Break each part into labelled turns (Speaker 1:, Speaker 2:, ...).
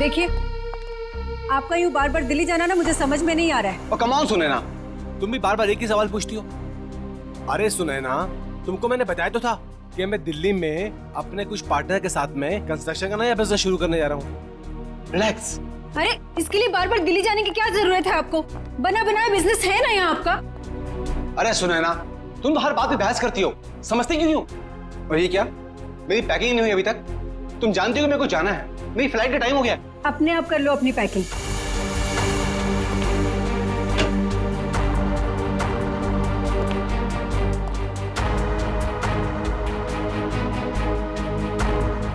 Speaker 1: देखिए, आपका यूं बार बार दिल्ली जाना ना मुझे समझ में नहीं आ रहा है।
Speaker 2: और कमाओ सुनैना,
Speaker 3: तुम भी बार बार एक ही सवाल पूछती हो। अरे सुनैना, तुमको मैंने बताया तो था कि मैं दिल्ली में अपने कुछ पार्टनर के साथ में कंस्ट्रक्शन का नया बिजनेस शुरू करने जा रहा हूँ।
Speaker 2: रिलैक्स।
Speaker 1: अरे इसके लिए बार बार दिल्ली जाने की क्या जरूरत है आपको? बना बनाया बिजनेस है ना यहाँ आपका।
Speaker 2: अरे सुनैना, तुम तो हर बात पे बहस करती हो, समझती क्यों नहीं हो? और ये क्या, मेरी पैकिंग नहीं हुई अभी तक? तुम जानती हो कि मेरे को जाना है, मेरी फ्लाइट का टाइम हो गया।
Speaker 1: अपने आप कर लो अपनी पैकिंग।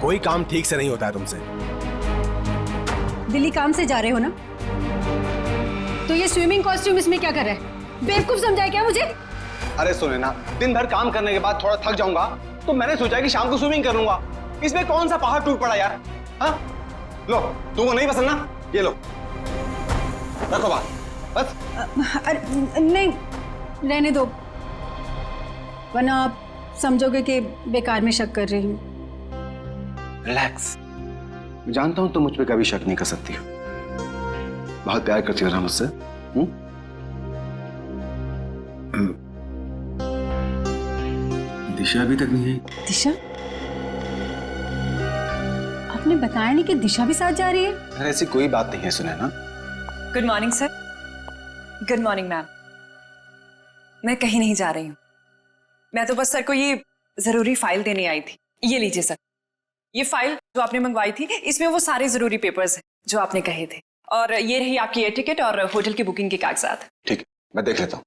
Speaker 3: कोई काम ठीक से नहीं होता है तुमसे।
Speaker 1: दिल्ली काम से जा रहे हो ना, तो ये स्विमिंग कॉस्ट्यूम इसमें क्या कर रहा है? बेवकूफ समझाए क्या मुझे?
Speaker 2: अरे सुनैना, दिन भर काम करने के बाद थोड़ा थक जाऊंगा तो मैंने सोचा कि शाम को स्विमिंग कर लूंगा। इसमें कौन सा पहाड़ टूट पड़ा यार? हाँ, लो, तुमको नहीं पसंद ना, ये लो, रखो बात, बस।
Speaker 1: अरे नहीं, रहने दो, वरना आप समझोगे कि बेकार में शक कर रही हूँ।
Speaker 2: रिलैक्स। मैं जानता हूं तुम मुझ पे कभी शक नहीं कर सकती हो, बहुत प्यार करती हो ना मुझसे। दिशा अभी तक नहीं आई।
Speaker 1: दिशा? आपने बताया नहीं कि दिशा भी साथ जा रही है?
Speaker 2: अरे ऐसी कोई बात नहीं है Sunaina.
Speaker 4: Good morning sir. Good morning ma'am. मैं कहीं नहीं जा रही हूँ, मैं तो बस सर को ये जरूरी फाइल देने आई थी। ये लीजिए सर, ये फाइल जो आपने मंगवाई थी, इसमें वो सारे जरूरी पेपर्स हैं जो आपने कहे थे, और ये रही आपकी एयर टिकट और होटल की बुकिंग के कागजात।
Speaker 2: ठीक है, मैं देख लेता हूँ,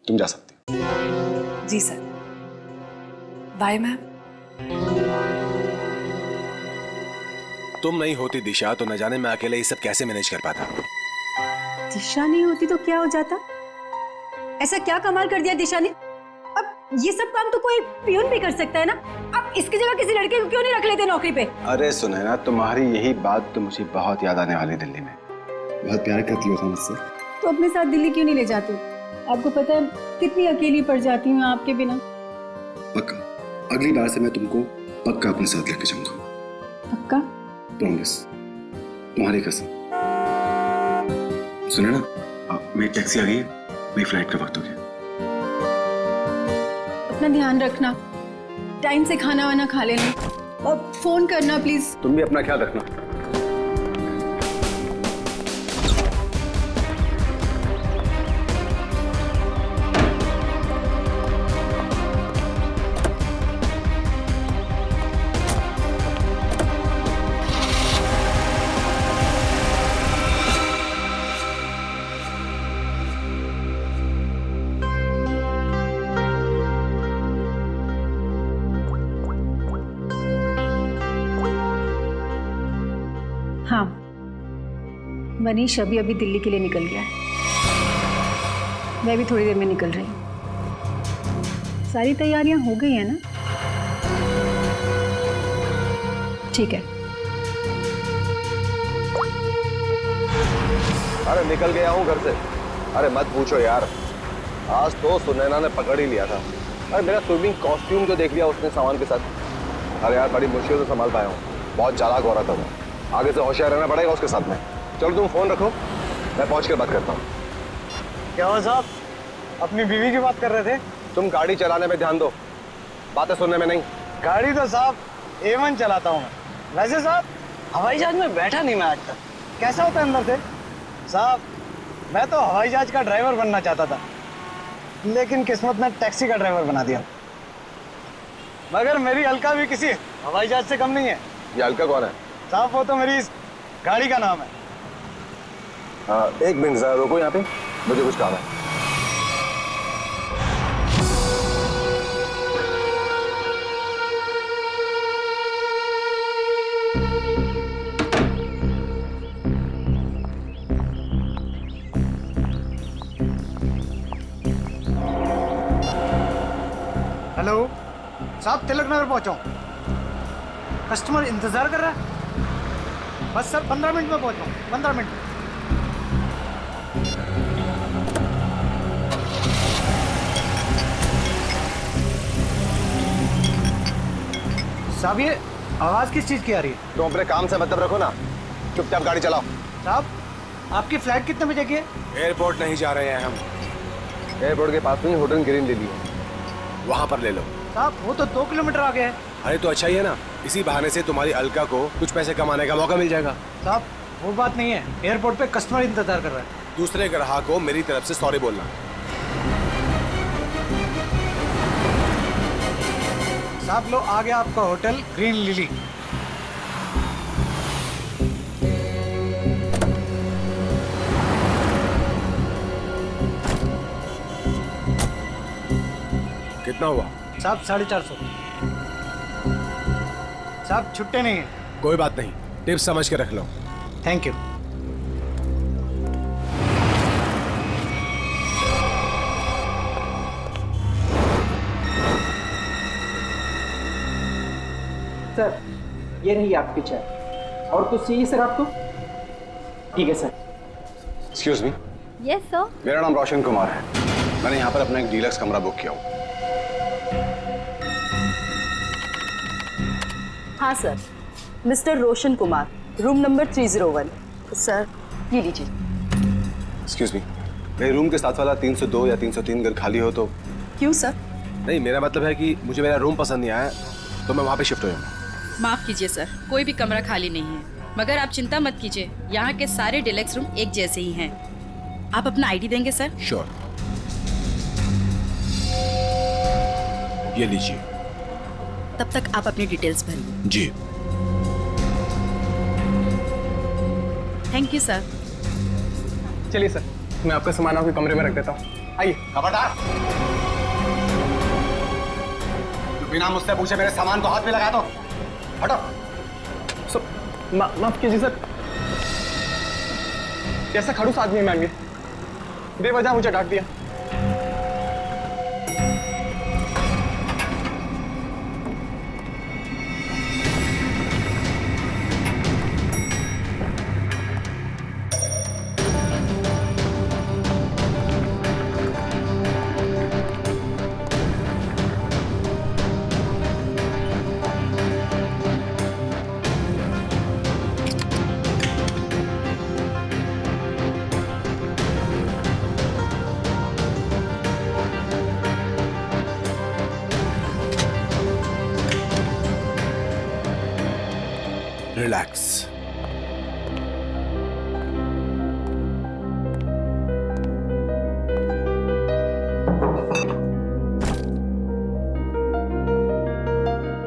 Speaker 2: तुम जा सकती हो।
Speaker 4: जी सर, बाय मैम।
Speaker 3: तुम नहीं होती दिशा तो न जाने मैं अकेले ये सब कैसे मैनेज कर पाता।
Speaker 1: दिशा नहीं होती तो क्या हो जाता? ऐसा क्या कमाल कर दिया दिशा ने? अब ये सब काम तो कोई पियून भी कर सकता है ना। अब इसकी जगह किसी लड़के को क्यों नहीं रख लेते नौकरी पे?
Speaker 2: अरे सुनैना, तुम्हारी यही बात तो मुझे बहुत याद आने वाली दिल्ली में। बहुत प्यार करती हो तुम मुझसे।
Speaker 1: तो अपने साथ दिल्ली क्यों नहीं ले जाते? आपको पता है कितनी अकेली पड़ जाती हूँ आपके बिना।
Speaker 2: पक्का, अगली बार से मैं तुमको पक्का अपने साथ लेके जाऊंगा।
Speaker 1: पक्का?
Speaker 2: प्रॉमिस, तुम्हारी कसम। सुनैना, मेरी टैक्सी आ गई है, मेरी फ्लाइट का वक्त हो गया।
Speaker 1: अपना ध्यान रखना, टाइम से खाना वाना खा लेना, और फोन करना प्लीज।
Speaker 2: तुम भी अपना ख्याल रखना।
Speaker 1: हाँ, मनीष अभी अभी दिल्ली के लिए निकल गया है। मैं भी थोड़ी देर में निकल रही हूँ। सारी तैयारियां हो गई हैं ना? ठीक है।
Speaker 5: अरे निकल गया हूँ घर से। अरे मत पूछो यार, आज तो सुनैना ने पकड़ ही लिया था। अरे मेरा स्विमिंग कॉस्ट्यूम जो देख लिया उसने सामान के साथ। अरे यार बड़ी मुश्किल से संभाल पाया हूँ, बहुत चालाक औरत है वो। आगे से होशियार रहना पड़ेगा उसके साथ में। चलो तुम फोन रखो, मैं पहुंच कर बात करता हूँ।
Speaker 6: क्या हुआ साहब, अपनी बीवी की बात कर रहे थे?
Speaker 5: तुम गाड़ी चलाने में ध्यान दो, बातें सुनने में नहीं।
Speaker 6: गाड़ी तो साहब A1 चलाता हूँ मैं। वैसे साहब हवाई जहाज में बैठा नहीं मैं आज तक। कैसा होता है अंदर से? साहब मैं तो हवाई जहाज का ड्राइवर बनना चाहता था, लेकिन किस्मत ने टैक्सी का ड्राइवर बना दिया। मगर मेरी अलका भी किसी हवाई जहाज से कम नहीं है।
Speaker 5: ये अलका कौन है?
Speaker 6: साहब वो तो मेरी इस गाड़ी का नाम है।
Speaker 5: एक मिनट जरा रुको यहाँ पे, मुझे कुछ काम है।
Speaker 6: हेलो साहब, तिलक नगर पहुंचा हूं। कस्टमर इंतजार कर रहा है। बस सर 15 मिनट में पहुंचा हूं, 15 मिनट में। साहब ये आवाज किस चीज की आ रही है?
Speaker 5: तुम अपने काम से मतलब रखो ना।
Speaker 2: चुपचाप गाड़ी चलाओ।
Speaker 6: साहब आपकी फ्लाइट कितने बजे की है?
Speaker 3: एयरपोर्ट नहीं जा रहे हैं हम,
Speaker 5: एयरपोर्ट के पास में होटल ग्रीन ले लिया।
Speaker 3: वहां पर ले लो।
Speaker 6: साहब वो तो 2 किलोमीटर आगे है।
Speaker 3: अरे तो अच्छा ही है ना, इसी बहाने से तुम्हारी अलका को कुछ पैसे कमाने का मौका मिल जाएगा।
Speaker 6: साहब वो बात नहीं है, एयरपोर्ट पे कस्टमर इंतजार कर रहा है।
Speaker 3: दूसरे ग्राहक को मेरी तरफ से सॉरी बोलना।
Speaker 6: साहब लो आ गया आपका होटल ग्रीन लिली।
Speaker 3: कितना हुआ?
Speaker 6: साहब 450। साहब छुट्टे नहीं है।
Speaker 3: कोई बात नहीं, टिप्स समझ के रख लो।
Speaker 6: Thank you.
Speaker 7: सर ये रही आपकी चाय, और कुछ चाहिए सर आपको? ठीक है sir.
Speaker 2: Excuse me.
Speaker 1: Yes sir.
Speaker 2: मेरा नाम रोशन कुमार है। मैंने यहाँ पर अपना एक डीलक्स कमरा बुक किया हूँ।
Speaker 8: हाँ sir, mister Roshan Kumar, room number 301। Sir ये लीजिए।
Speaker 2: एक्सक्यूज मी, मेरे रूम के साथ वाला 302 या 303 घर खाली हो तो?
Speaker 8: क्यों सर?
Speaker 3: नहीं, मेरा मतलब है कि मुझे मेरा रूम पसंद नहीं आया तो मैं वहाँ पे शिफ्ट हो जाऊँगा।
Speaker 9: माफ कीजिए सर, कोई भी कमरा खाली नहीं है, मगर आप चिंता मत कीजिए, यहाँ के सारे डिलक्स रूम एक जैसे ही हैं। आप अपना आईडी देंगे सर?
Speaker 3: श्योर। ये लीजिए।
Speaker 9: तब तक आप अपनी डिटेल्स भरिए।
Speaker 3: जी।
Speaker 9: Thank you sir.
Speaker 6: चलिए सर, मैं आपका सामान आपके कमरे में रख देता हूँ। आइए।
Speaker 2: खबरदार, तू बिना मुझसे पूछे मेरे सामान को हाथ में लगा दो। हटो।
Speaker 6: माफ कीजिए सर, कैसा खड़ूस आदमी है मैम, बेवजह मुझे डांट दिया।
Speaker 3: रिलैक्स।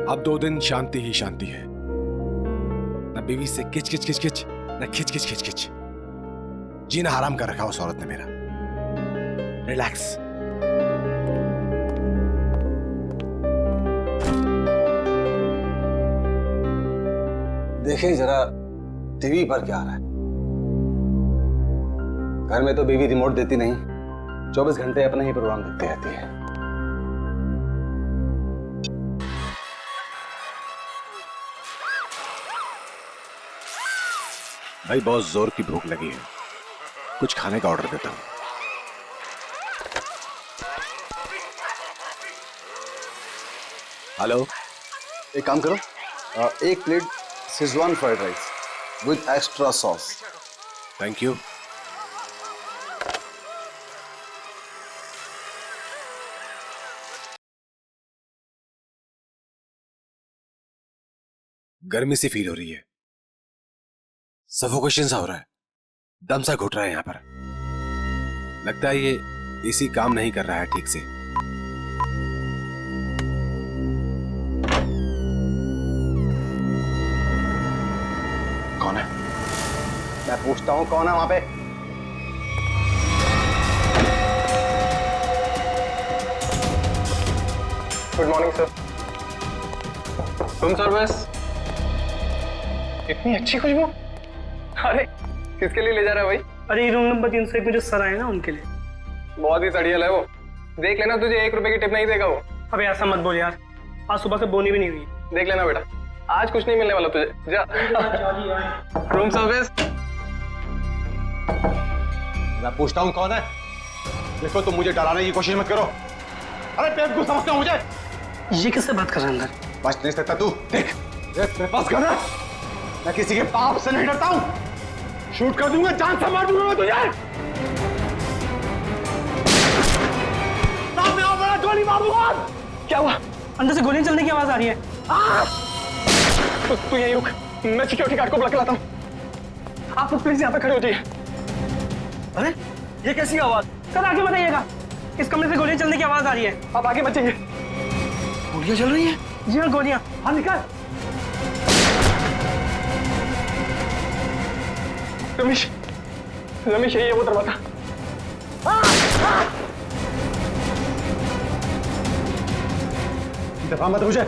Speaker 3: अब 2 दिन शांति ही शांति है, न बीवी से किच किच किच किच, न खिच खिच खिच खिच। जीना हराम कर रखा उस औरत ने मेरा। रिलैक्स।
Speaker 2: देखिए जरा टीवी पर क्या आ रहा है। घर में तो बीवी रिमोट देती नहीं, 24 घंटे अपना ही प्रोग्राम देखती रहती है।
Speaker 3: भाई बहुत जोर की भूख लगी है, कुछ खाने का ऑर्डर देता हूं। हेलो,
Speaker 2: एक काम करो, एक plate Schezwan fried rice with extra sauce.
Speaker 3: Thank you. गर्मी सी फील हो रही है, सफोकेशन सा हो रहा है, दम सा घुट रहा है यहां पर। लगता है ये एसी काम नहीं कर रहा है ठीक से।
Speaker 2: कौन है? मैं पूछता हूं कौन है वहां पे?
Speaker 6: Good morning sir. Room service. इतनी अच्छी खुशबू। अरे किसके लिए ले जा रहा है भाई?
Speaker 10: अरे ये रूम नंबर 301 में जो सर आए ना उनके लिए।
Speaker 6: बहुत ही सड़ियल है वो, देख लेना, तुझे 1 रुपए की टिप नहीं देगा वो।
Speaker 10: अबे ऐसा मत बोल यार, आज सुबह से बोनी भी नहीं हुई।
Speaker 6: देख लेना बेटा, आज कुछ नहीं मिलने वाला तुझे, जा। Room service.
Speaker 2: मैं पूछता हूं कौन है? देखो तुम मुझे डराने की कोशिश मत करो। अरे पेट को समझते हो मुझे?
Speaker 10: ये किससे बात कर रहा है अंदर?
Speaker 2: बच नहीं सकता तू। देख मेरे पास गन है, मैं किसी के बाप से नहीं डरता हूं। शूट कर दूंगा, जान से मार दूंगा मैं तुझे। सामने आओ, बड़ा गोली मार दूंगा।
Speaker 10: क्या हुआ? अंदर से गोलियां चलने की आवाज आ रही है। तू यहीं रुक, मैं सिक्योरिटी गार्ड को बुला के लाता हूँ। आप लोग प्लीज यहाँ पे खड़े हो जाइए।
Speaker 6: अरे ये कैसी आवाज?
Speaker 10: सर आगे बताइएगा, इस कमरे से गोलियां चलने की आवाज आ रही है। आप आगे मत जाइए।
Speaker 6: गोलियां चल रही हैं?
Speaker 10: जी हाँ, गोलियां।
Speaker 6: हाँ निकाल।
Speaker 10: रमेश, रमेश यही है वो दरवाजा।
Speaker 2: दफा मत मुझे।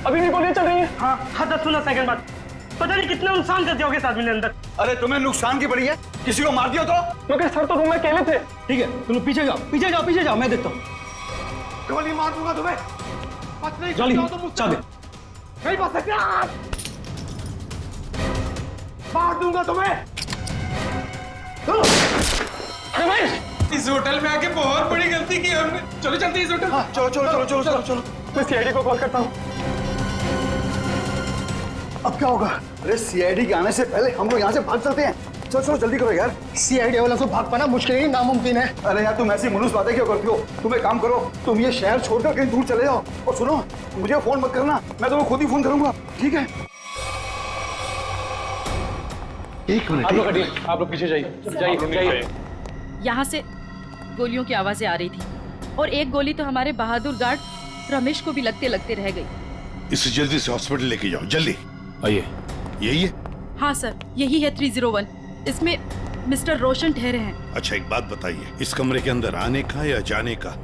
Speaker 10: अभी भी गोलियां चल रही हैं। हाँ हाँ, 10-15 सेकंड बाद। पता नहीं कितना नुकसान कर दिया होगा इस आदमी ने अंदर।
Speaker 2: अरे तुम्हें नुकसान की पड़ी है? किसी को मार दिया तो?
Speaker 10: मगर सर तो रूम में अकेले थे।
Speaker 6: ठीक है, तुम पीछे जाओ, पीछे जाओ, पीछे जाओ, मैं देखता हूँ।
Speaker 2: गोली मार दूंगा तुम्हें। बच नहीं
Speaker 6: जल्दी
Speaker 2: सकते हो तो मुझसे।
Speaker 6: चाबी।
Speaker 2: नहीं बच सकते। मार दूंगा तुम्हें।
Speaker 10: रमेश,
Speaker 3: इस होटल में आके बहुत बड़ी गलती की हमने। चलो चलते इस होटल।
Speaker 2: हाँ, चलो चलो चलो चलो चलो चलो।
Speaker 10: मैं सीआईडी को कॉल करता हूँ।
Speaker 2: अब क्या होगा? अरे सीआईडी के आने से पहले हम लोग यहाँ से भाग चलते हैं। चलो चलो जल्दी करो यार।
Speaker 6: सीआईडी वाला से भाग पाना मुश्किल ही नामुमकिन है।
Speaker 2: अरे यार तुम ऐसी मुनुस बातें क्यों करती हो? तुम एक काम करो, तुम ये शहर छोड़कर कहीं दूर चले जाओ। और सुनो, मुझे फोन मत करना, मैं तुम्हें खुद ही फोन करूंगा, ठीक है? एक मिनट।
Speaker 10: आप लोग हटिए, आप लोग पीछे जाइए। जाइए।
Speaker 9: यहाँ से गोलियों की आवाजें आ रही थी और एक गोली तो हमारे बहादुर गार्ड रमेश को भी लगते लगते रह गई।
Speaker 11: इसे जल्दी से हॉस्पिटल लेके जाओ, जल्दी।
Speaker 3: आइए।
Speaker 11: यही है?
Speaker 9: हाँ सर, यही है 301। इसमें मिस्टर रोशन ठहरे हैं।
Speaker 11: अच्छा एक बात बताइए, इस कमरे के अंदर आने का या जाने का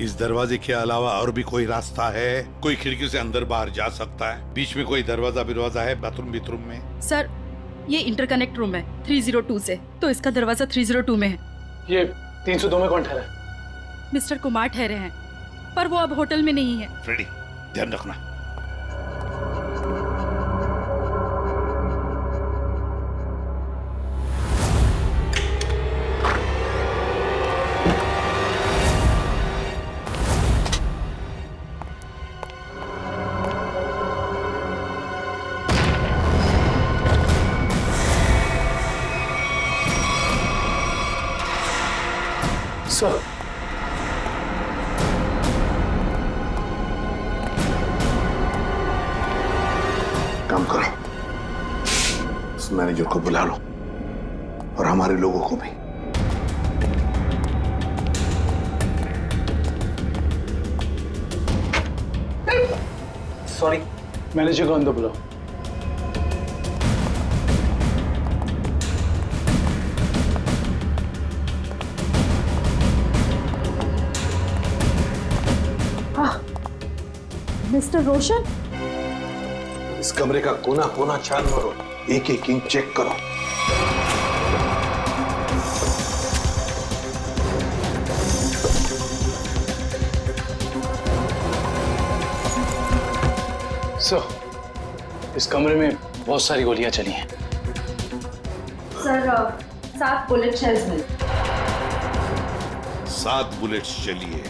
Speaker 11: इस दरवाजे के अलावा और भी कोई रास्ता है? कोई खिड़की से अंदर बाहर जा सकता है? बीच में कोई दरवाजा है बाथरूम में?
Speaker 9: सर ये इंटरकनेक्ट रूम है 302 से, तो इसका दरवाजा 302 में है।
Speaker 10: ये 302 में कौन ठहरा है?
Speaker 9: मिस्टर कुमार ठहरे हैं, पर वो अब होटल में नहीं है।
Speaker 11: फ्रेडी, ध्यान रखना।
Speaker 10: सर,
Speaker 11: काम करो, उस मैनेजर को बुला लो और हमारे लोगों को भी।
Speaker 6: सॉरी, मैनेजर को अंदर बुलाओ।
Speaker 8: मिस्टर रोशन,
Speaker 11: इस कमरे का कोना कोना छान मारो, एक एक इंच चेक करो।
Speaker 6: सर, इस कमरे में बहुत सारी गोलियां चली हैं।
Speaker 8: सर 7 बुलेट शेल्स मिले।
Speaker 11: 7 बुलेट्स चली है।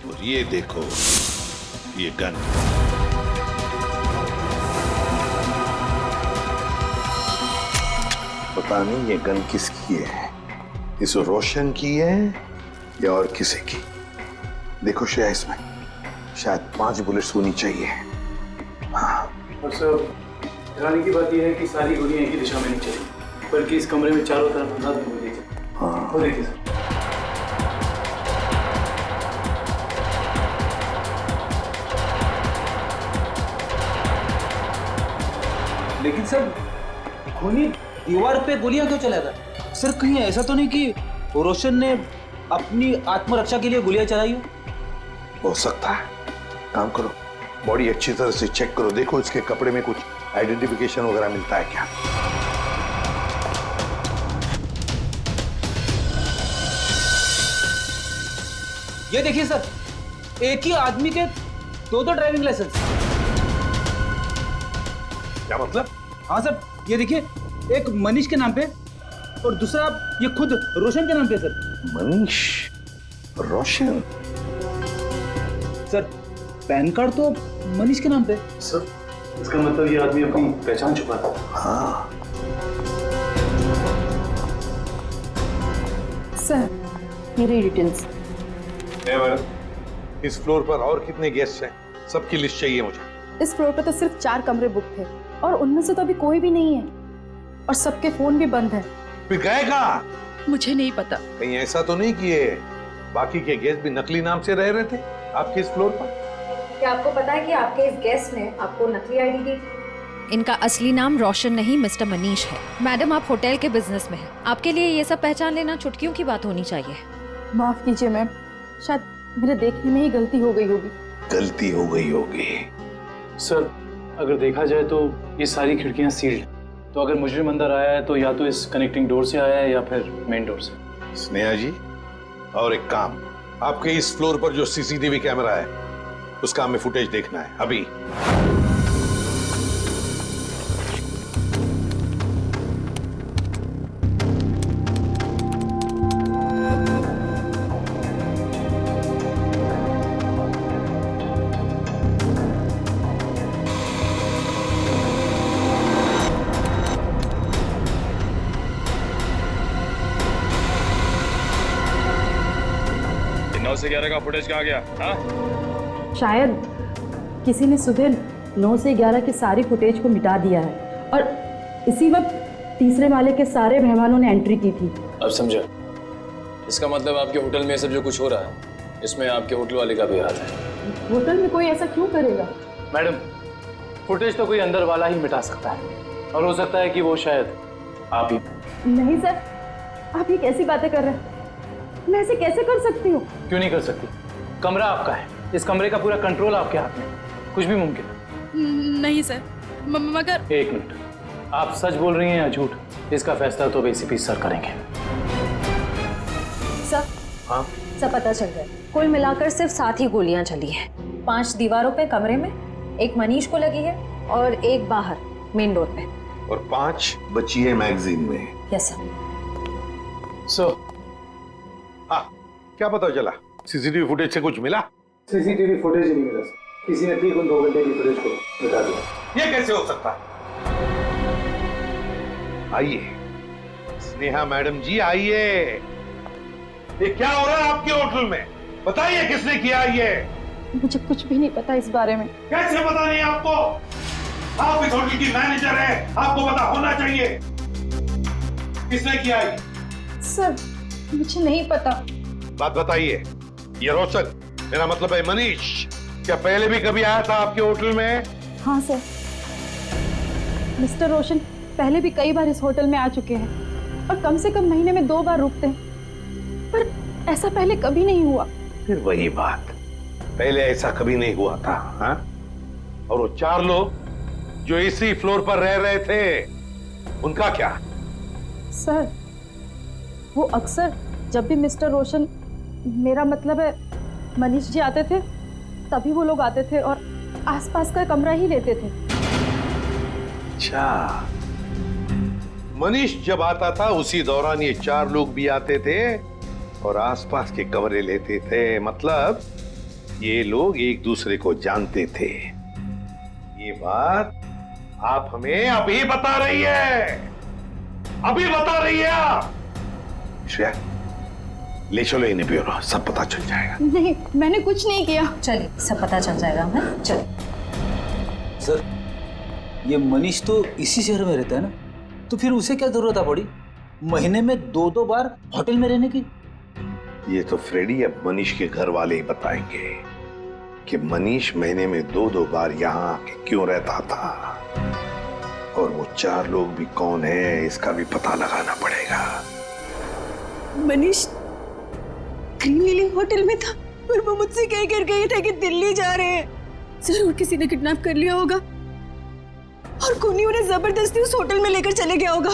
Speaker 11: और ये देखो, ये गन। पता नहीं ये गन किसकी है, इस रोशन की है या और किसी की। देखो श्रेया, इसमें शायद 5 बुलेट्स होनी चाहिए। हाँ।
Speaker 6: और सर, हैरानी की बात यह है कि सारी गोलियां एक ही दिशा में नहीं चली, बल्कि इस कमरे में चारों तरफ 10 गोलियां चली।
Speaker 11: हाँ।
Speaker 6: वो देखिए सर।
Speaker 7: लेकिन सर, खूनी दीवार पे गोलियां क्यों चलाता? सर कहीं ऐसा तो नहीं कि रोशन ने अपनी आत्मरक्षा के लिए गोलियां चलाई
Speaker 11: हो सकता है। काम करो, बॉडी अच्छी तरह से चेक करो, देखो इसके कपड़े में कुछ आइडेंटिफिकेशन वगैरह मिलता है क्या।
Speaker 7: ये देखिए सर, एक ही आदमी के 2 ड्राइविंग लाइसेंस।
Speaker 11: क्या मतलब?
Speaker 7: हाँ सर, ये देखिए, एक मनीष के नाम पे और दूसरा ये खुद रोशन के नाम पे सर।
Speaker 11: मनीष, रोशन।
Speaker 7: सर पैन कार्ड तो मनीष के नाम पे।
Speaker 6: सर,
Speaker 7: इसका मतलब ये आदमी अपनी पहचान छुपाता था।
Speaker 11: हाँ,
Speaker 8: सर मेरी डिटेल्स।
Speaker 11: इस फ्लोर पर और कितने गेस्ट हैं? सबकी लिस्ट चाहिए मुझे।
Speaker 8: इस फ्लोर पे तो सिर्फ 4 कमरे बुक थे और उनमें से तो अभी कोई भी नहीं है और सबके फोन भी बंद है।
Speaker 11: फिर गए कहाँ?
Speaker 9: मुझे नहीं पता।
Speaker 11: कहीं ऐसा तो नहीं किए बाकी के गेस्ट भी नकली नाम से रह रहे थे आपके इस फ्लोर पर?
Speaker 1: क्या आपको पता है कि आपके इस गेस्ट ने आपको नकली आईडी दी?
Speaker 12: इनका असली नाम रोशन नहीं मिस्टर मनीष है। मैडम आप होटल के बिजनेस में हैं, आपके लिए ये सब पहचान लेना चुटकियों की बात होनी चाहिए।
Speaker 8: माफ कीजिए मैम, शायद मेरे देखने में ही गलती हो गई होगी।
Speaker 11: गलती हो गई होगी।
Speaker 7: सर अगर देखा जाए तो ये सारी खिड़कियां सील्ड हैं, तो अगर मुजरिम अंदर आया है तो या तो इस कनेक्टिंग डोर से आया है या फिर मेन डोर से।
Speaker 11: स्नेहा जी, और एक काम, आपके इस फ्लोर पर जो सीसीटीवी कैमरा है उसका हमें फुटेज देखना है अभी।
Speaker 3: से 11 का फुटेज कहाँ गया? हाँ?
Speaker 8: शायद किसी ने सुबह 9 से 11 की सारी फुटेज को मिटा दिया है और इसी वक्त तीसरे माले के सारे मेहमानों ने एंट्री की थी।
Speaker 13: अब समझा। इसका मतलब आपके होटल में सब जो कुछ हो रहा है इसमें आपके होटल वाले का भी हाथ है।
Speaker 8: होटल में कोई ऐसा क्यों करेगा?
Speaker 7: मैडम फुटेज तो कोई अंदर वाला ही मिटा सकता है और हो सकता है कि वो शायद आप ही।
Speaker 8: नहीं सर, आप ये कैसी बातें कर रहे हैं? मैं ऐसे कैसे कर सकती हूँ?
Speaker 7: क्यों नहीं कर सकती? कमरा आपका है, इस कमरे का पूरा कंट्रोल आपके हाथ में, कुछ भी मुमकिन है।
Speaker 9: नहीं सर, मगर।
Speaker 7: एक मिनट, आप सच बोल रही हैं या झूठ? इसका फैसला तो एसीपी सर करेंगे।
Speaker 12: सर,
Speaker 7: हाँ
Speaker 12: सब पता चल गया। कुल मिलाकर सिर्फ 7 ही गोलियां चली हैं। 5 दीवारों पे कमरे में, 1 मनीष को लगी है और 1 बाहर मेन डोर पे,
Speaker 11: और 5 बची है मैगजीन में।
Speaker 12: Yes sir.
Speaker 7: सर
Speaker 11: हाँ, क्या पता चला? सीसीटीवी फुटेज से कुछ मिला?
Speaker 7: सीसीटीवी फुटेज ही नहीं मिला सर, किसी ने ठीक उन 2 घंटे की फुटेज को मिटा दिया।
Speaker 11: ये कैसे हो सकता है? आइए स्नेहा मैडम जी, आइए। ये क्या हो रहा है आपके होटल में? बताइए किसने किया ये?
Speaker 8: मुझे कुछ भी नहीं पता इस बारे में।
Speaker 11: कैसे पता नहीं आपको? आप इस होटल की मैनेजर है, आपको पता होना चाहिए। किसने किया ये?
Speaker 8: सर मुझे नहीं पता।
Speaker 11: बात बताइए। ये रोशन, मेरा मतलब है मनीष, क्या पहले भी कभी आया था आपके होटल में?
Speaker 8: हाँ सर, मिस्टर रोशन पहले भी कई बार इस होटल में आ चुके हैं और कम से कम महीने में 2 बार रुकते हैं, पर ऐसा पहले कभी नहीं हुआ।
Speaker 11: फिर वही बात, पहले ऐसा कभी नहीं हुआ था। हाँ? और वो 4 लोग जो इसी फ्लोर पर रह रहे थे, उनका क्या?
Speaker 8: सर वो अक्सर जब भी मिस्टर रोशन, मेरा मतलब है मनीष जी आते थे, तभी वो लोग आते थे और आसपास का कमरा ही लेते थे।
Speaker 11: अच्छा, मनीष जब आता था उसी दौरान ये 4 लोग भी आते थे और आसपास के कमरे लेते थे। मतलब ये लोग एक दूसरे को जानते थे। ये बात आप हमें अभी बता रही है, अभी बता रही है आप। श्रेया, ले चलो इन्हें ब्यूरो, सब पता चल जाएगा।
Speaker 8: नहीं, मैंने कुछ नहीं किया।
Speaker 12: चलिए, सब पता चल जाएगा हमें। चलिए।
Speaker 7: सर ये मनीष तो इसी शहर में रहता है ना, तो फिर उसे क्या जरूरत आ पड़ी महीने में 2-2 बार होटल में रहने की?
Speaker 11: ये तो फ्रेडी अब मनीष के घर वाले ही बताएंगे कि मनीष महीने में 2-2 बार यहाँ आके क्यों रहता था, और वो 4 लोग भी कौन है इसका भी पता लगाना पड़ेगा।
Speaker 1: मनीष ग्रीन लिली होटल में था और वो मुझसे कह कर गए थे कि दिल्ली जा रहे हैं। जरूर किसी ने किडनैप कर लिया होगा और कोनी उन्हें जबरदस्ती उस होटल में लेकर चले गया होगा।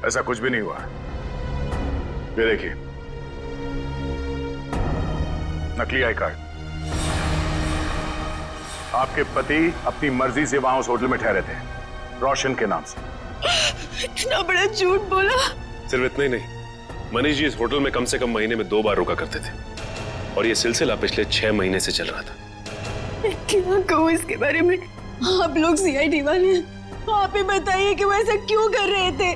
Speaker 11: ऐसा कुछ भी नहीं हुआ। ये देखिए, नकली आई कार्ड। आपके पति अपनी मर्जी से वहां उस होटल में ठहरे थे, रोशन के नाम से।
Speaker 1: इतना बड़ा झूठ बोला।
Speaker 3: सिर्फ इतना ही नहीं, मनीष जी इस होटल में कम से कम महीने में 2 बार रुका करते थे और ये सिलसिला पिछले 6 महीने से चल रहा था।
Speaker 1: मैं क्या कहूँ इसके बारे में? आप लोग सीआईडी वाले आप ही बताइए कि वो ऐसा क्यों कर रहे थे।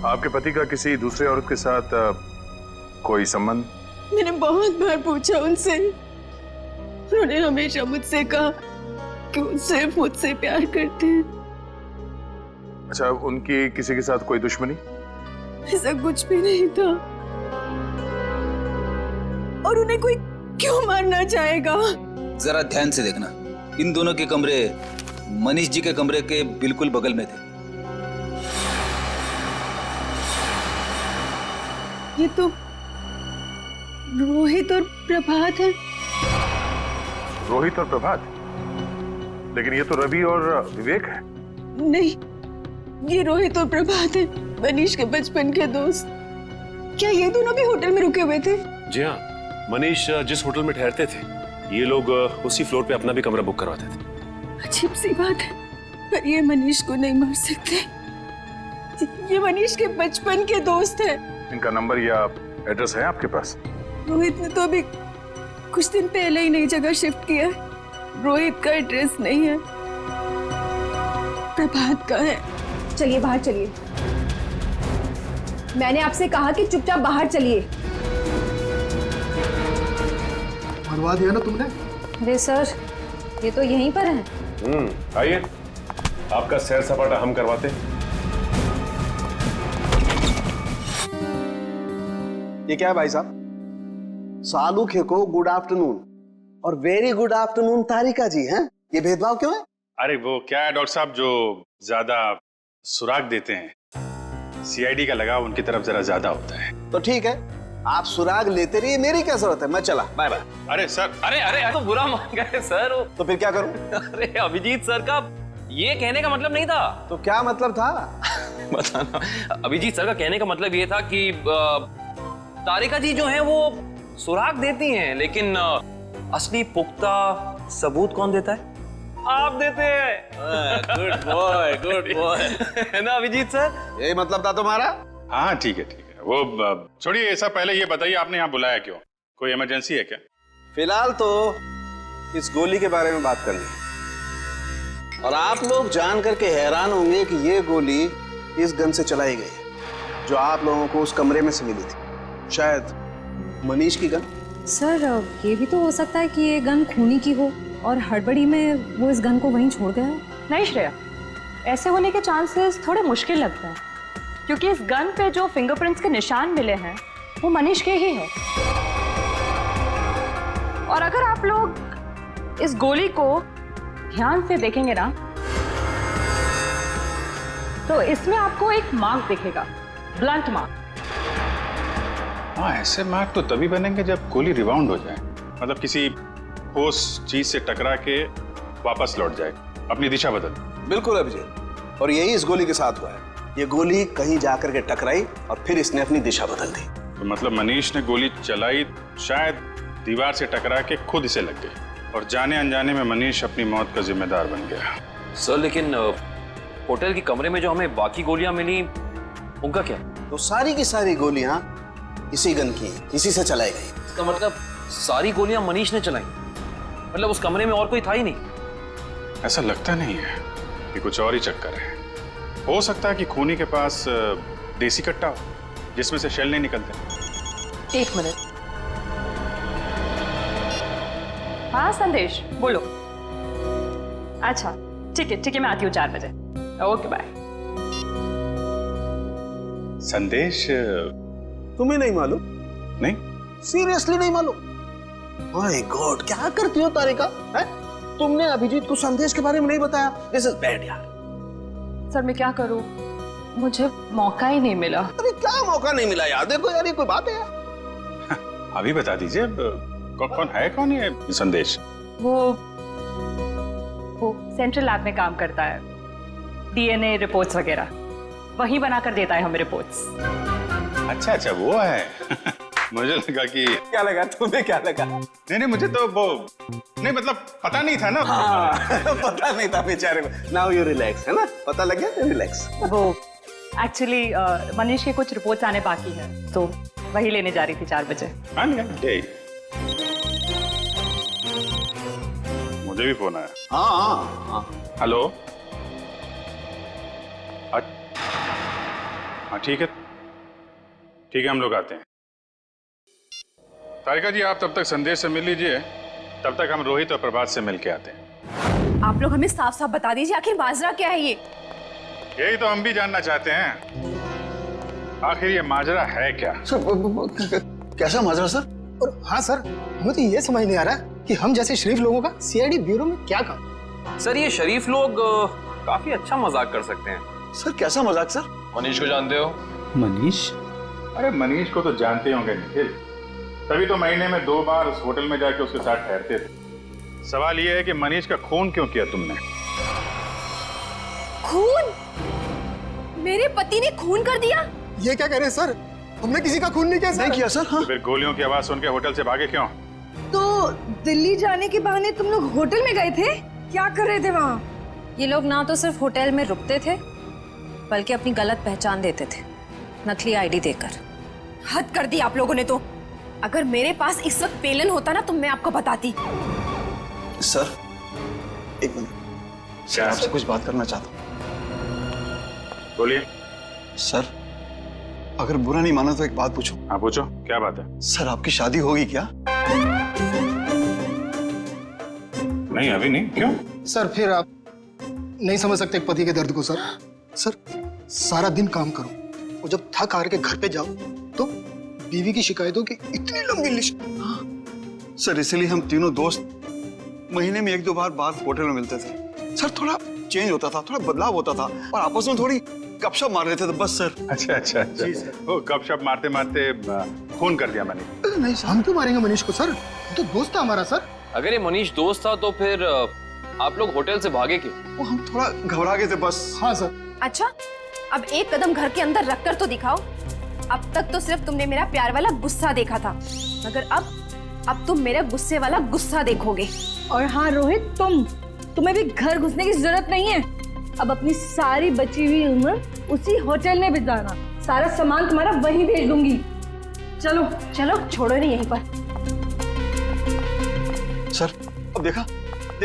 Speaker 14: आपके पति का किसी दूसरे औरत के साथ कोई संबंध?
Speaker 1: मैंने बहुत बार पूछा उनसे, उन्होंने हमेशा मुझसे कहा कि वो सिर्फ मुझसे प्यार करते हैं।
Speaker 14: अच्छा, उनकी किसी के साथ कोई दुश्मनी?
Speaker 1: ऐसा कुछ भी नहीं था। और उन्हें कोई क्यों मारना चाहेगा?
Speaker 7: जरा ध्यान से देखना, इन दोनों के कमरे मनीष जी के कमरे के बिल्कुल बगल में थे।
Speaker 1: ये तो रोहित और प्रभात है।
Speaker 14: रोहित और प्रभात? लेकिन ये तो रवि और विवेक है।
Speaker 1: नहीं, ये रोहित और प्रभात है, मनीष के बचपन के दोस्त। क्या ये दोनों भी होटल में रुके हुए थे?
Speaker 15: जी हाँ, मनीष जिस होटल में ठहरते थे ये लोग उसी फ्लोर पे अपना भी कमरा बुक करवाते थे।
Speaker 1: अजीब सी बात है, पर ये मनीष को नहीं मार सकते। ये मनीष के बचपन के दोस्त हैं।
Speaker 14: इनका नंबर या एड्रेस है आपके पास?
Speaker 1: रोहित ने तो अभी कुछ दिन पहले ही नई जगह शिफ्ट किया है। रोहित का एड्रेस नहीं है, प्रभात का है।
Speaker 8: चलिए बाहर चलिए, मैंने आपसे कहा कि चुपचाप बाहर चलिए।
Speaker 5: मरवा दिया ना तुमने?
Speaker 12: अरे सर, ये तो यहीं पर है।
Speaker 15: आइए, आपका सैर सपाटा हम करवाते हैं।
Speaker 5: ये क्या है भाई साहब? सालूखे को गुड आफ्टरनून और वेरी गुड आफ्टरनून तारिका जी हैं? ये भेदभाव क्यों है?
Speaker 16: अरे वो क्या है डॉक्टर साहब, जो ज्यादा सुराग देते हैं सीआईडी का लगाव उनकी तरफ जरा ज्यादा होता है।
Speaker 5: तो ठीक है, आप सुराग लेते रहिए, मेरी क्या जरूरत है, मैं चला, बाय बाय।
Speaker 16: अरे सर,
Speaker 13: अरे अरे तो बुरा मान गए सर।
Speaker 5: तो फिर क्या करूं?
Speaker 13: अरे अभिजीत सर का ये कहने का मतलब नहीं था।
Speaker 5: तो क्या मतलब था?
Speaker 13: बताना। अभिजीत सर का कहने का मतलब ये था कि तारिका जी जो हैं वो सुराग देती हैं, लेकिन असली पुख्ता सबूत कौन देता है? आप देते हैं। Good boy, good boy. है ना अभिजीत सर?
Speaker 5: यही मतलब था तुम्हारा?
Speaker 16: हाँ ठीक है ठीक है, वो छोड़िए ये सब, पहले ये बताइए आपने यहाँ बुलाया क्यों? कोई इमरजेंसी है क्या?
Speaker 5: फिलहाल तो इस गोली के बारे में बात करनी है, और आप लोग जान करके हैरान होंगे कि ये गोली इस गन से चलाई गई है जो आप लोगों को उस कमरे में से मिली थी। शायद मनीष की गन।
Speaker 12: सर, ये भी तो हो सकता है कि ये गन खूनी की हो और हड़बड़ी में वो इस गन को वहीं छोड़ गया हो।
Speaker 8: नहीं श्रेया, ऐसे होने के चांसेस थोड़े मुश्किल लगते हैं, क्योंकि इस गन पे जो फिंगरप्रिंट्स के निशान मिले हैं वो मनीष के ही हैं। और अगर आप लोग इस गोली को ध्यान से देखेंगे ना, तो इसमें आपको एक मार्क दिखेगा, ब्लंट मार्क।
Speaker 16: हाँ, ऐसे मार्क तो तभी बनेंगे जब गोली रिबाउंड हो जाए, मतलब किसी ठोस चीज से टकरा के वापस लौट जाए, अपनी दिशा बदल।
Speaker 5: बिल्कुल अभिजीत, और यही इस गोली के साथ हुआ है। ये गोली कहीं जाकर के टकराई और फिर इसने अपनी दिशा बदल दी।
Speaker 16: तो मतलब मनीष ने गोली चलाई, शायद दीवार से टकरा के खुद इसे लग गई, और जाने अनजाने में मनीष अपनी मौत का जिम्मेदार बन गया।
Speaker 13: सर लेकिन होटल के कमरे में जो हमें बाकी गोलियां मिली, उनका क्या?
Speaker 5: तो सारी की सारी गोलियां इसी गन की, इसी से चलाई गई।
Speaker 13: इसका मतलब सारी गोलियां मनीष ने चलाई, मतलब उस कमरे में और कोई था ही नहीं?
Speaker 16: ऐसा लगता नहीं है, कि कुछ और ही चक्कर है। हो सकता है कि खूनी के पास देसी कट्टा हो जिसमें से शेल नहीं निकलते।
Speaker 8: एक मिनट। हाँ संदेश, बोलो। अच्छा ठीक है, मैं आती हूँ 4 बजे। Okay bye.
Speaker 16: संदेश
Speaker 5: तुम्हें नहीं मालूम?
Speaker 16: नहीं,
Speaker 5: सीरियसली नहीं मालूम? माय गॉड, क्या करती हो तारिका? है? तुमने अभिजीत को संदेश के बारे में नहीं बताया। दिस इज बैड यार।
Speaker 8: सर मैं क्या करूं, मुझे मौका ही नहीं मिला।
Speaker 5: अरे क्या मौका नहीं मिला यार? देखो यार, ये कोई बात है यार?
Speaker 16: अभी बता दीजिए, कौन है ये संदेश?
Speaker 8: वो सेंट्रल लैब में काम करता है, डीएनए रिपोर्ट्स वगैरह वही बनाकर देता है हमें रिपोर्ट्स।
Speaker 16: अच्छा वो है। मुझे लगा कि
Speaker 5: क्या लगा तुम्हें? क्या लगा?
Speaker 16: नहीं मुझे तो वो नहीं, मतलब पता नहीं था ना।
Speaker 5: हाँ, पता नहीं था बेचारे को। नाउ यू रिलैक्स, है ना? पता लग गया, रिलैक्स।
Speaker 8: वो एक्चुअली मनीष के कुछ रिपोर्ट्स आने बाकी है, तो वही लेने जा रही थी 4 बजे।
Speaker 16: मुझे भी फोन आया।
Speaker 2: हाँ हाँ हाँ।
Speaker 16: हेलो। हाँ ठीक है, ठीक है, हम लोग आते हैं। तारिका जी आप तब तक संदेश से मिल लीजिए, तब तक हम रोहित और प्रभात से मिल के आते हैं।
Speaker 1: आप लोग हमें साफ साफ बता दीजिए आखिर माजरा क्या है ये?
Speaker 16: यही तो हम भी जानना चाहते हैं, आखिर ये माजरा है क्या?
Speaker 6: सर कैसा माजरा सर? और हाँ सर, हमें तो ये समझ नहीं आ रहा कि हम जैसे शरीफ लोगों का सीआईडी ब्यूरो में क्या काम?
Speaker 13: सर ये शरीफ लोग काफी अच्छा मजाक कर सकते हैं।
Speaker 6: सर कैसा मजाक सर?
Speaker 13: मनीष को जानते हो?
Speaker 16: मनीष? अरे मनीष को तो जानते होंगे निखिल, तभी तो महीने में 2 बार उस होटल में जाके उसके साथ ठहरते थे। सवाल ये है कि मनीष का खून क्यों किया तुमने?
Speaker 1: खून? मेरे पति ने खून कर दिया?
Speaker 6: ये क्या कह रहे हैं सर? हमने किसी का खून नहीं किया सर। नहीं किया सर। हाँ।
Speaker 16: तो फिर गोलियों की आवाज सुन के होटल से भागे क्यों?
Speaker 1: तो दिल्ली जाने के बहाने तुम लोग होटल में गए थे? क्या कर रहे थे वहाँ?
Speaker 12: ये लोग ना तो सिर्फ होटल में रुकते थे, बल्कि अपनी गलत पहचान देते थे, नकली आईडी देकर।
Speaker 1: हद कर दी आप लोगों ने तो। अगर मेरे पास इस वक्त पेलन होता ना तो मैं आपको बताती।
Speaker 6: सर एक मिनट, सर आपसे कुछ बात करना चाहता हूँ।
Speaker 16: बोलिए।
Speaker 6: सर अगर बुरा नहीं माना तो एक बात पूछूं?
Speaker 16: हाँ पूछो, क्या बात है?
Speaker 6: सर आपकी शादी होगी क्या?
Speaker 16: नहीं अभी नहीं। क्यों?
Speaker 6: सर फिर आप नहीं समझ सकते एक पति के दर्द को। सर सर सारा दिन काम करो और जब थक हार के घर पे जाओ तो बीवी की शिकायतों की इतनी लंबी लिस्ट। सर इसलिए हम तीनों दोस्त महीने में 1-2 बार होटल में मिलते थे। सर थोड़ा चेंज होता था, थोड़ा बदलाव होता था और आपस में थोड़ी गपशप मार लेते थे बस सर।
Speaker 16: अच्छा अच्छा अच्छा।
Speaker 6: जी सर।
Speaker 16: वो गपशप मारते मारते खून कर दिया मैंने।
Speaker 6: नहीं सर, हम क्यों मारेंगे मनीष को? सर तो दोस्त था हमारा। सर
Speaker 13: अगर ये मनीष दोस्त था तो फिर आप लोग होटल से भागे क्यों?
Speaker 6: वो हम थोड़ा घबरा गए थे बस। हाँ सर।
Speaker 1: अच्छा अब एक कदम घर के अंदर रखकर तो दिखाओ। अब तक तो सिर्फ तुमने मेरा प्यार वाला गुस्सा देखा था, मगर अब तुम मेरे गुस्से वाला गुस्सा देखोगे। और हाँ रोहित, तुम्हें भी घर घुसने की जरूरत नहीं है। अब अपनी सारी बची हुई उम्र उसी होटल में बिताना। सारा सामान तुम्हारा वहीं भेज दूंगी। चलो चलो, छोड़ो नहीं यहीं पर।
Speaker 6: सर अब देखा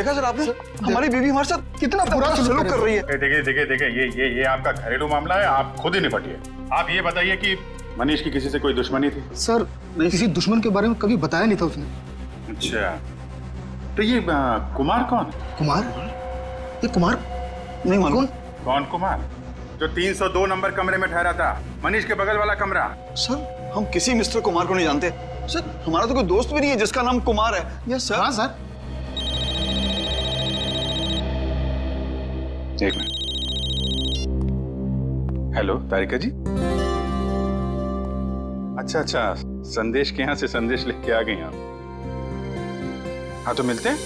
Speaker 6: सर आपने, हमारी बीवी हमारे साथ कितना बुरा सलूक कर रही है।
Speaker 16: देखिए ये आपका घरेलू मामला है, आप खुद ही निपटिए। आप ये बताइए कि मनीष की किसी से कोई दुश्मनी थी?
Speaker 6: सर नहीं, किसी दुश्मन के बारे में कभी बताया नहीं था उसने।
Speaker 16: अच्छा तो ये कुमार कौन?
Speaker 6: कुमार? ये कुमार नहीं मालूम।
Speaker 16: कौन कुमार? जो 302 नंबर कमरे में ठहरा था, मनीष के बगल वाला कमरा।
Speaker 6: सर हम किसी मिस्टर कुमार को नहीं जानते। सर हमारा तो कोई दोस्त भी नहीं है जिसका नाम कुमार है। Yes sir. हाँ सर।
Speaker 16: एक मिनट। हेलो तारिका जी। अच्छा संदेश के यहाँ से संदेश लेके आ गई आप। हाँ तो मिलते हैं।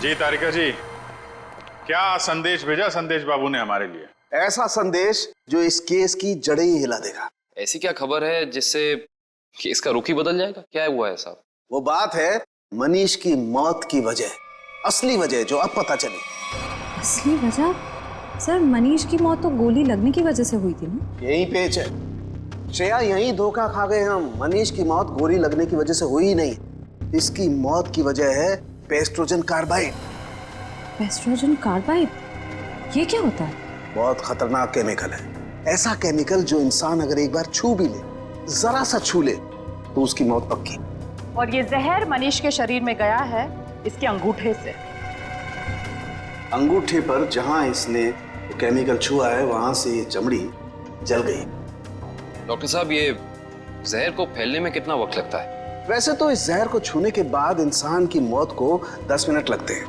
Speaker 16: जी तारिका जी, क्या संदेश भेजा संदेश बाबू ने हमारे लिए?
Speaker 5: ऐसा संदेश जो इस केस की जड़ें ही हिला देगा।
Speaker 13: ऐसी क्या खबर है जिससे केस का रुख ही बदल जाएगा? क्या हुआ है साहब?
Speaker 5: वो बात है मनीष की मौत की वजह, असली वजह जो अब पता चली।
Speaker 12: असली वजह? सर मनीष की मौत तो गोली लगने की वजह से हुई थी ना?
Speaker 5: यही पेच है श्रेया, यही धोखा खा गए हम। मनीष की मौत गोली लगने की वजह से हुई नहीं, इसकी मौत की वजह है पेस्ट्रोजन कार्बाइड।
Speaker 12: पेस्ट्रोजन कार्बाइड? ये क्या होता है?
Speaker 5: बहुत खतरनाक केमिकल है। ऐसा केमिकल जो इंसान अगर एक बार छू भी ले, जरा सा छू ले, तो उसकी मौत पक्की।
Speaker 17: और ये जहर मनीष के शरीर में गया है इसके अंगूठे से।
Speaker 5: अंगूठे पर जहां इसने केमिकल छुआ है वहां से ये चमड़ी जल गई।
Speaker 13: डॉक्टर साहब ये जहर को फैलने में कितना वक्त लगता है?
Speaker 5: वैसे तो इस जहर को छूने के बाद इंसान की मौत को 10 मिनट लगते हैं,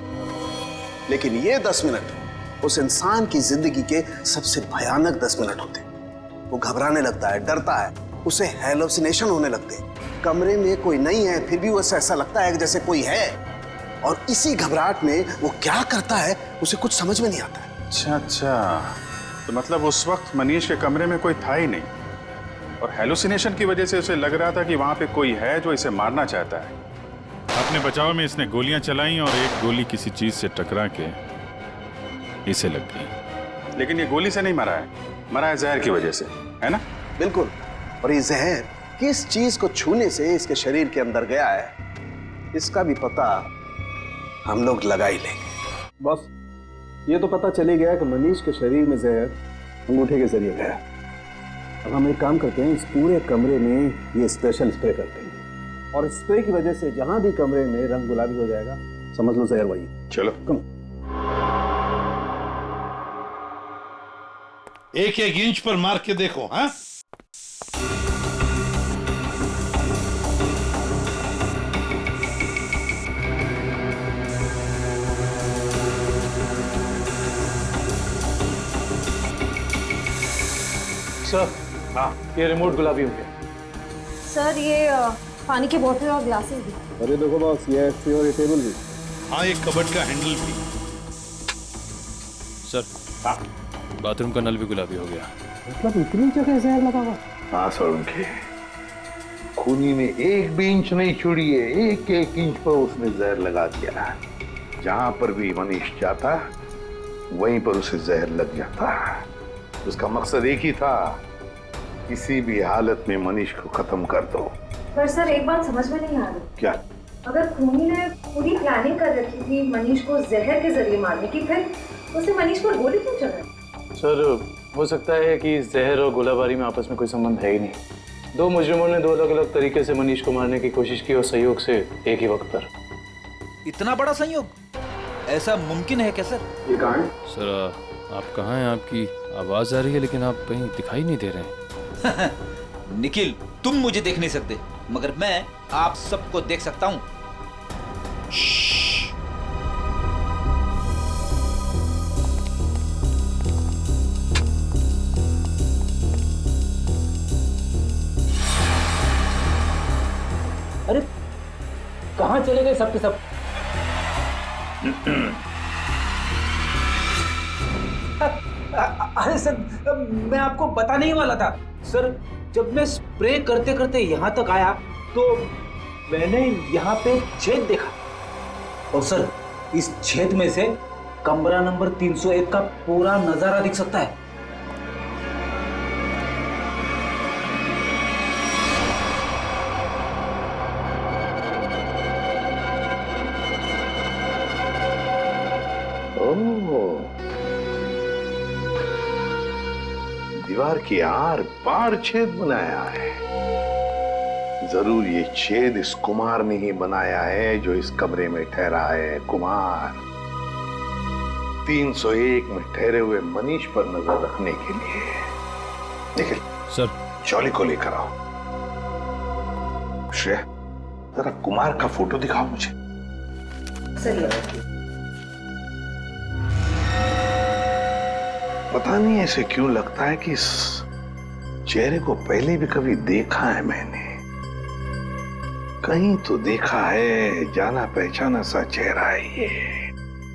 Speaker 5: लेकिन ये 10 मिनट उस इंसान की जिंदगी के सबसे भयानक 10 मिनट होते हैं। वो घबराने लगता है, डरता है, उसे हैलुसिनेशन होने लगते हैं। कमरे में कोई नहीं है फिर भी उसे ऐसा लगता है कि जैसे कोई है, और इसी घबराहट में वो क्या करता है उसे कुछ समझ में नहीं आता है।
Speaker 16: अच्छा तो मतलब उस वक्त मनीष के कमरे में कोई था ही नहीं, और हेलुसिनेशन की वजह से उसे लग रहा था कि वहां पे कोई है जो इसे मारना चाहता है। अपने बचाव में इसने गोलियां चलाई और एक गोली किसी चीज से टकरा के इसे लग गई। लेकिन ये गोली से नहीं मरा है, मरा है जहर की वजह से, है ना?
Speaker 5: बिल्कुल। और ये जहर किस चीज को छूने से इसके शरीर के अंदर गया है, इसका भी पता
Speaker 3: हम लोग लगा ही लेंगे।
Speaker 5: बस ये तो पता चली गया कि मनीष के शरीर में जहर अंगूठे के जरिए गया। अब हम एक काम करते हैं, इस पूरे कमरे में ये स्पेशल स्प्रे करते हैं और स्प्रे की वजह से जहां भी कमरे में रंग गुलाबी हो जाएगा, समझ लो जहर वही।
Speaker 11: चलो
Speaker 5: कम।
Speaker 11: एक एक इंच पर मार के देखो। हाँ,
Speaker 7: सर ये रिमोट गुलाबी हो गया।
Speaker 12: सर ये पानी की बोतल और ग्लासेस भी।
Speaker 5: अरे देखो बॉस, ये और ये टेबल भी।
Speaker 11: हाँ, एक कबर्ड का हैंडल भी।
Speaker 15: सर बाथरूम का नल भी गुलाबी हो गया।
Speaker 5: मतलब इतनी जगह जहर लगा हुआ?
Speaker 11: हाँ सर, उनके खूनी ने एक भी इंच नहीं छोड़ी है, एक एक इंच पर उसने जहर लगा दिया। जहां पर भी मनीष जाता वहीं पर उसे जहर लग जाता। उसका मकसद एक ही था, किसी भी हालत में मनीष को खत्म कर दो।
Speaker 12: पर सर एक बात समझ में नहीं आ रही।
Speaker 11: क्या?
Speaker 12: अगर खूनी ने पूरी प्लानिंग कर रखी थी मनीष को जहर के जरिए मारने की, फिर उसने मनीष पर गोली क्यों चलाई?
Speaker 7: सर हो सकता है कि जहर और गोलाबारी में आपस में कोई संबंध है ही नहीं। दो मुजरिमों ने दो अलग अलग तरीके से मनीष को मारने की कोशिश की और संयोग से एक ही वक्त पर। इतना बड़ा संयोग ऐसा मुमकिन है क्या सर?
Speaker 5: ये कहाँ है?
Speaker 15: सर आप कहाँ हैं? आपकी आवाज आ रही है लेकिन आप कहीं दिखाई नहीं दे रहे हैं।
Speaker 7: निखिल, तुम मुझे देख नहीं सकते मगर मैं आप सबको देख सकता हूँ। अरे कहाँ चले गए सबके सब? अरे सर मैं आपको बताने ही वाला था। सर जब मैं स्प्रे करते करते यहाँ तक आया तो मैंने यहाँ पे छेद देखा और सर इस छेद में से कमरा नंबर 301 का पूरा नजारा दिख सकता है।
Speaker 11: दीवार की आर पार छेद बनाया है। जरूर ये छेद इस कुमार ने ही बनाया है जो इस कमरे में ठहरा है। कुमार 301 में ठहरे हुए मनीष पर नजर रखने के लिए। निखिल
Speaker 15: सर,
Speaker 11: चौली को लेकर आओ। श्रेया, जरा कुमार का फोटो दिखाओ मुझे।
Speaker 12: सर
Speaker 11: पता नहीं ऐसे क्यों लगता है कि इस चेहरे को पहले भी कभी देखा है मैंने। कहीं तो देखा है, जाना पहचाना सा चेहरा है ये।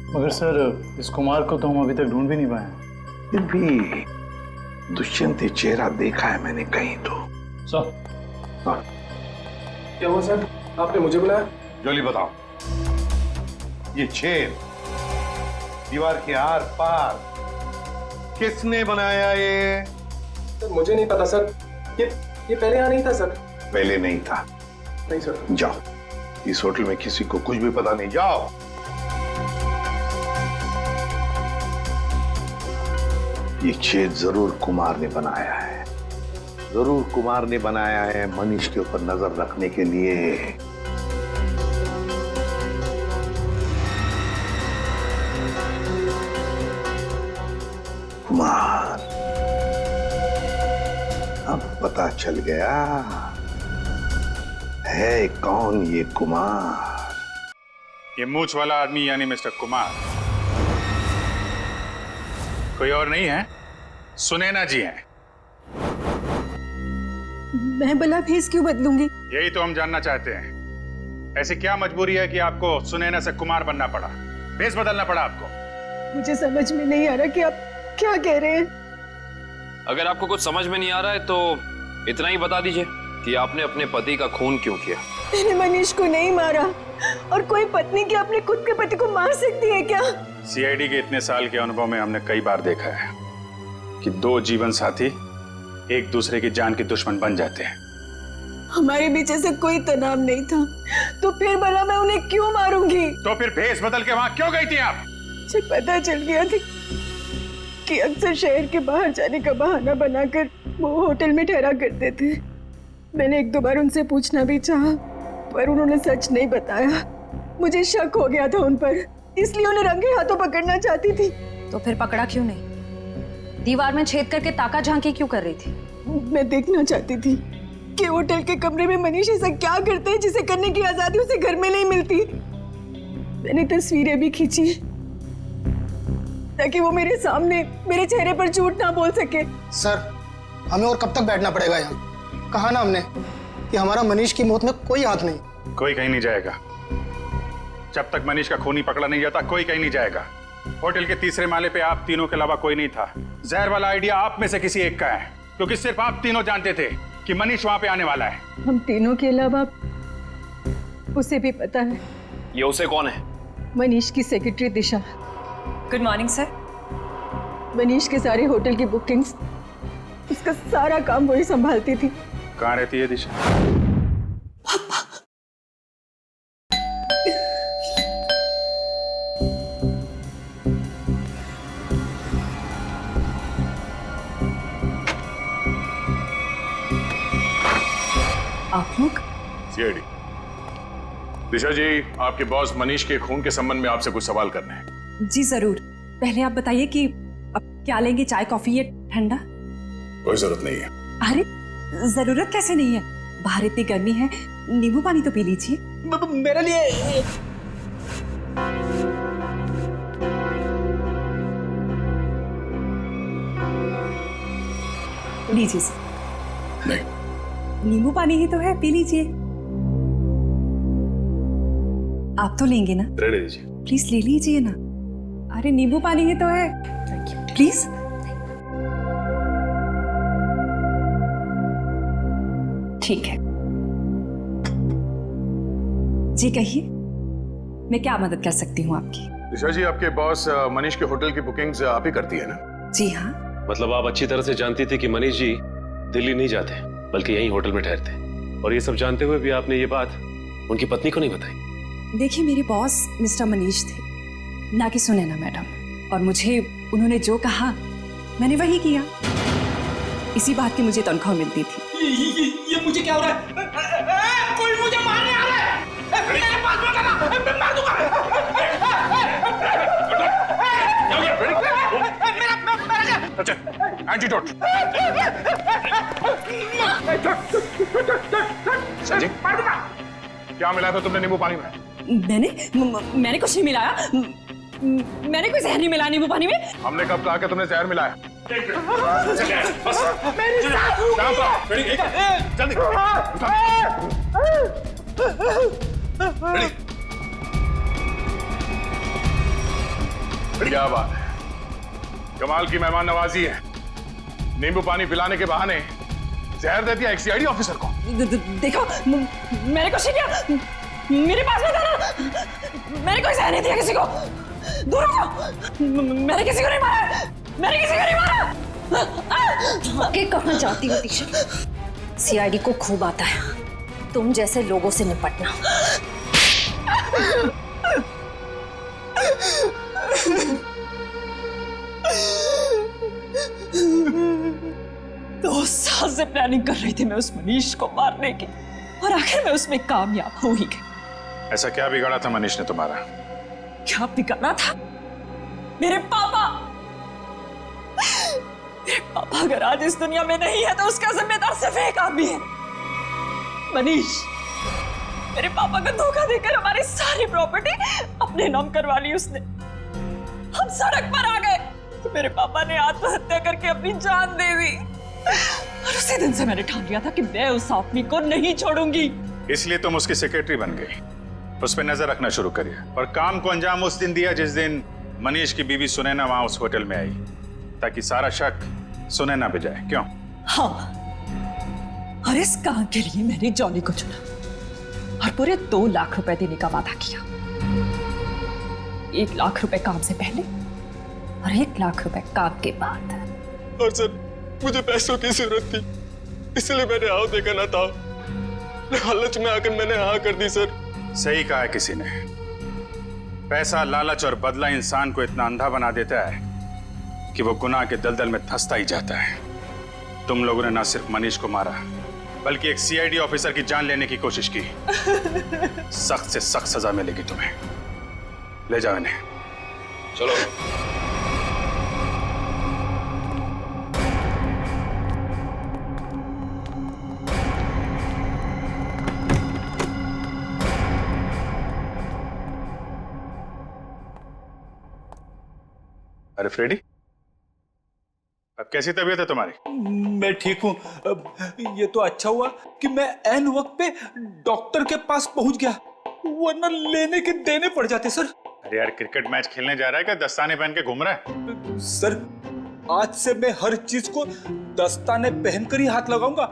Speaker 7: मगर सर इस कुमार को तो हम अभी तक ढूंढ भी नहीं पाए।
Speaker 11: फिर भी दुष्यंत चेहरा देखा है मैंने कहीं तो।
Speaker 7: सर
Speaker 5: क्या हुआ सर? आपने मुझे बुलाया?
Speaker 11: जल्दी बताओ, ये छेद दीवार के आर पार किसने बनाया ये?
Speaker 5: सर मुझे नहीं पता सर। ये पहले यहाँ नहीं था सर।
Speaker 11: पहले नहीं था?
Speaker 5: नहीं सर।
Speaker 11: जाओ, इस होटल में किसी को कुछ भी पता नहीं। जाओ। ये छेद जरूर कुमार ने बनाया है, जरूर कुमार ने बनाया है मनीष के ऊपर नजर रखने के लिए। कुमार, अब पता चल गया है कौन ये कुमार।
Speaker 16: ये मूछ वाला आदमी यानी मिस्टर कुमार कोई और नहीं है, सुनैना जी हैं।
Speaker 1: मैं भला भेस क्यों बदलूंगी?
Speaker 16: यही तो हम जानना चाहते हैं। ऐसी क्या मजबूरी है कि आपको सुनैना से कुमार बनना पड़ा, भेस बदलना पड़ा आपको?
Speaker 1: मुझे समझ में नहीं आ रहा कि आप क्या कह रहे हैं।
Speaker 13: अगर आपको कुछ समझ में नहीं आ रहा है तो इतना ही बता दीजिए कि आपने अपने पति का खून क्यों किया।
Speaker 1: मैंने मनीष को नहीं मारा। और कोई पत्नी क्या अपने खुद के पति को मार सकती है क्या?
Speaker 16: सीआईडी के इतने साल के अनुभव में हमने कई बार देखा है कि दो जीवन साथी एक दूसरे की जान के दुश्मन बन जाते हैं।
Speaker 1: हमारे बीच ऐसा कोई तनाव नहीं था, तो फिर भला मैं उन्हें क्यों मारूंगी?
Speaker 16: तो फिर भेस बदल के वहां क्यों गई थी आप?
Speaker 1: मुझे पता चल गया था कि अक्सर शहर के बाहर जाने का बहाना बनाकर वो होटल में ठहरा करते थे। मैंने एक दो बार उनसे पूछना भी चाहा, पर उन्होंने सच नहीं बताया। मुझे शक हो गया था उन पर, इसलिए उन्हें रंगे हाथों पकड़ना चाहती थी।
Speaker 12: तो फिर पकड़ा क्यों नहीं? दीवार में छेद करके ताका झांकी क्यों कर रही थी?
Speaker 1: मैं देखना चाहती थी कि होटल के कमरे में मनीष ऐसा क्या करते हैं जिसे करने की आजादी उसे घर में नहीं मिलती। मैंने तस्वीरें भी खींची ताकि वो मेरे सामने मेरे चेहरे पर झूठ ना बोल सके।
Speaker 6: सर, हमें और कब तक बैठना पड़ेगा यहाँ? कहा ना हमने कि हमारा मनीष की मौत में कोई हाथ नहीं।
Speaker 16: कोई कहीं नहीं जाएगा। जब तक मनीष का खूनी पकड़ा नहीं जाता कोई कहीं नहीं जाएगा। होटल के तीसरे माले पे आप तीनों के अलावा कोई नहीं था। जहर वाला आइडिया आप में से किसी एक का है, क्योंकि सिर्फ आप तीनों जानते थे कि मनीष वहां पे आने वाला है।
Speaker 1: हम तीनों के अलावा उसे भी पता है।
Speaker 13: ये उसे कौन है?
Speaker 1: मनीष की secretary Disha.
Speaker 4: Good morning sir.
Speaker 1: Manish के सारे होटल की बुकिंग्स, उसका सारा काम वही संभालती थी।
Speaker 16: कहाँ रहती है दिशा?
Speaker 4: आप लोग?
Speaker 14: सीआईडी। दिशा जी, आपके बॉस मनीष के खून के संबंध में आपसे कुछ सवाल करने हैं।
Speaker 4: जी जरूर। पहले आप बताइए कि अब क्या लेंगे, चाय कॉफी या ठंडा?
Speaker 14: कोई जरूरत नहीं है।
Speaker 4: अरे जरूरत कैसे नहीं है, बाहर इतनी गर्मी है, नींबू पानी तो पी लीजिए।
Speaker 7: मेरे लिए
Speaker 4: लीजिए सर।
Speaker 14: नहीं,
Speaker 4: नींबू पानी ही तो है, पी लीजिए। आप तो लेंगे ना?
Speaker 14: रहने दीजिए।
Speaker 4: प्लीज ले लीजिए ना। अरे नींबू पानी ही तो है, प्लीज। ठीक है जी, कहिए मैं क्या मदद कर सकती हूँ आपकी?
Speaker 14: दिशा जी, आपके बॉस मनीष के होटल की बुकिंग्स आप ही करती है ना?
Speaker 4: जी हाँ।
Speaker 15: मतलब आप अच्छी तरह से जानती थी कि मनीष जी दिल्ली नहीं जाते, बल्कि यहीं होटल में ठहरते, और ये सब जानते हुए भी आपने ये बात उनकी पत्नी को नहीं बताई?
Speaker 4: देखिए, मेरे बॉस मिस्टर मनीष थे, ना कि सुनैना मैडम, और मुझे उन्होंने जो कहा मैंने वही किया। इसी बात की मुझे तनख्वाह मिलती थी।
Speaker 7: ये मुझे क्या हो रहा है? कोई मुझे मारने आ रहा है। मेरे पास मत आना, मैं मार दूंगा।
Speaker 14: अच्छा, एंटीडोट। संजय, क्या मिलाया था तुमने नींबू पानी में?
Speaker 4: मैंने कुछ नहीं मिलाया। मैंने कोई जहर नहीं मिलाया नींबू पानी में।
Speaker 14: हमने कब कहा कि तुमने जहर मिलाया? क्या बात है, कमाल की मेहमान नवाजी है। नींबू पानी पिलाने के बहाने जहर दे दिया एक सीआईडी ऑफिसर को।
Speaker 4: देखो, मैंने कुछ नहीं किया, मेरे पास मत आना। मैंने कोई जहर नहीं दिया किसी को, दूर हो जाओ। मैंने किसी को नहीं मारा, मैंने किसी को नहीं मारा।
Speaker 12: आगे कहाँ जाती हो दिशा? सीआईडी को खूब आता है तुम जैसे लोगों से निपटना।
Speaker 4: दो साल से प्लानिंग कर रही थी मैं उस मनीष को मारने की, और आखिर मैं उसमें कामयाब हो ही गई।
Speaker 16: ऐसा क्या बिगाड़ा था मनीष ने तुम्हारा?
Speaker 4: क्या बिगाड़ा था? मेरे पापा अगर आज इस दुनिया में नहीं है तो उसका जिम्मेदार सिर्फ एक आदमी है, मनीष। मेरे पापा को धोखा देकर हमारी सारी प्रॉपर्टी अपने नाम करवा ली उसने। हम सड़क पर आ गए तो मेरे पापा ने आत्महत्या करके अपनी जान दे दी, और उसी दिन से मैंने ठान लिया था कि मैं उस आदमी को नहीं छोड़ूंगी।
Speaker 16: इसलिए तुम उसकी सेक्रेटरी बन गई, उस पर नजर रखना शुरू करिए, और काम को अंजाम उस दिन दिया जिस दिन मनीष की बीवी सुनैना वहां उस होटल में आई, ताकि सारा शक सुनैना पे जाए। क्यों?
Speaker 4: हाँ, और इस काम के लिए मैंने जॉनी को चुना और पूरे 2 लाख रुपए देने का वादा किया। 1 लाख रुपए काम से पहले और 1 लाख रुपए काम के बाद।
Speaker 2: और सर, मुझे पैसों की जरूरत थी, इसलिए मैंने आओ देखा ना था।
Speaker 5: लालच में आकर मैंने हाँ कर दी सर।
Speaker 16: सही कहा है किसी ने, पैसा, लालच और बदला इंसान को इतना अंधा बना देता है कि वो गुनाह के दलदल में धंसता ही जाता है। तुम लोगों ने ना सिर्फ मनीष को मारा, बल्कि एक सीआईडी ऑफिसर की जान लेने की कोशिश की। सख्त से सख्त सजा मिलेगी तुम्हें। ले जाओ इन्हें।
Speaker 5: चलो।
Speaker 16: अरे फ्रेडी, अब कैसी तबीयत है तुम्हारी?
Speaker 7: मैं ठीक हूँ। ये तो अच्छा हुआ कि मैं ऐन वक्त पे डॉक्टर के पास पहुंच गया, वरना लेने के देने पड़ जाते सर।
Speaker 16: अरे यार, क्रिकेट मैच खेलने जा रहा है क्या दस्ताने पहन के घूम रहा है?
Speaker 7: सर, आज से मैं हर चीज को दस्ताने पहनकर ही हाथ लगाऊंगा।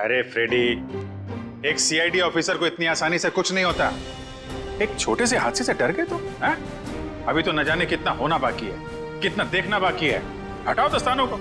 Speaker 16: अरे फ्रेडी, एक सीआईडी ऑफिसर को इतनी आसानी से कुछ नहीं होता। एक छोटे से हादसे से डर गए तुम? अभी तो न जाने कितना होना बाकी है, कितना देखना बाकी है। हटाओ दस्तानों को।